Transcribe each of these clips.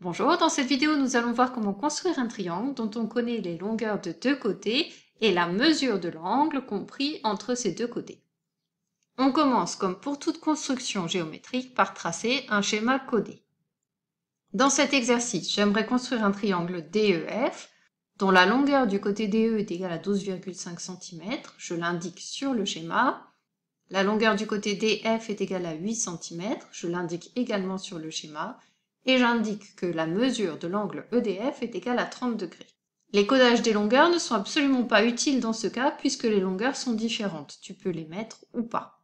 Bonjour, dans cette vidéo, nous allons voir comment construire un triangle dont on connaît les longueurs de deux côtés et la mesure de l'angle compris entre ces deux côtés. On commence, comme pour toute construction géométrique, par tracer un schéma codé. Dans cet exercice, j'aimerais construire un triangle DEF dont la longueur du côté DE est égale à 12,5 cm. Je l'indique sur le schéma. La longueur du côté DF est égale à 8 cm. Je l'indique également sur le schéma. Et j'indique que la mesure de l'angle EDF est égale à 30 degrés. Les codages des longueurs ne sont absolument pas utiles dans ce cas puisque les longueurs sont différentes. Tu peux les mettre ou pas.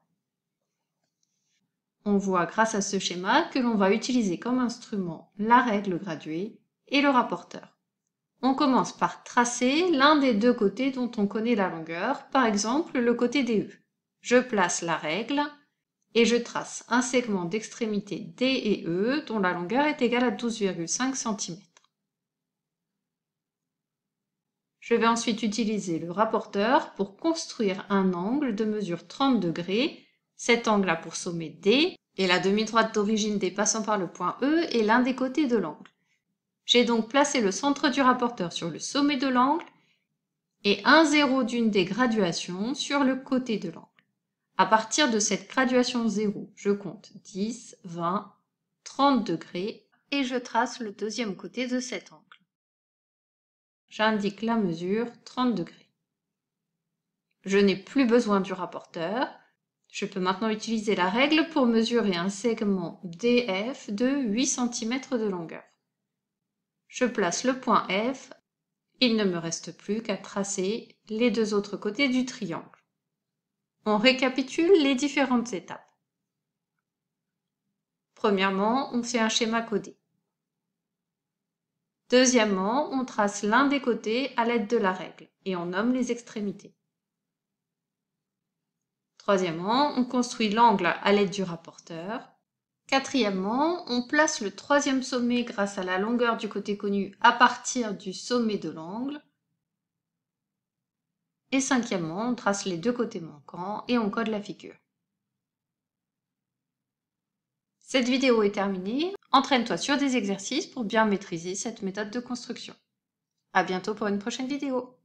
On voit grâce à ce schéma que l'on va utiliser comme instrument la règle graduée et le rapporteur. On commence par tracer l'un des deux côtés dont on connaît la longueur, par exemple le côté DE. Je place la règle et je trace un segment d'extrémité D et E dont la longueur est égale à 12,5 cm. Je vais ensuite utiliser le rapporteur pour construire un angle de mesure 30 degrés. Cet angle a pour sommet D et la demi-droite d'origine dépassant par le point E est l'un des côtés de l'angle. J'ai donc placé le centre du rapporteur sur le sommet de l'angle et un zéro d'une des graduations sur le côté de l'angle. À partir de cette graduation 0, je compte 10, 20, 30 degrés et je trace le deuxième côté de cet angle. J'indique la mesure 30 degrés. Je n'ai plus besoin du rapporteur. Je peux maintenant utiliser la règle pour mesurer un segment DF de 8 cm de longueur. Je place le point F. Il ne me reste plus qu'à tracer les deux autres côtés du triangle. On récapitule les différentes étapes. Premièrement, on fait un schéma codé. Deuxièmement, on trace l'un des côtés à l'aide de la règle et on nomme les extrémités. Troisièmement, on construit l'angle à l'aide du rapporteur. Quatrièmement, on place le troisième sommet grâce à la longueur du côté connu à partir du sommet de l'angle. Et cinquièmement, on trace les deux côtés manquants et on code la figure. Cette vidéo est terminée. Entraîne-toi sur des exercices pour bien maîtriser cette méthode de construction. À bientôt pour une prochaine vidéo.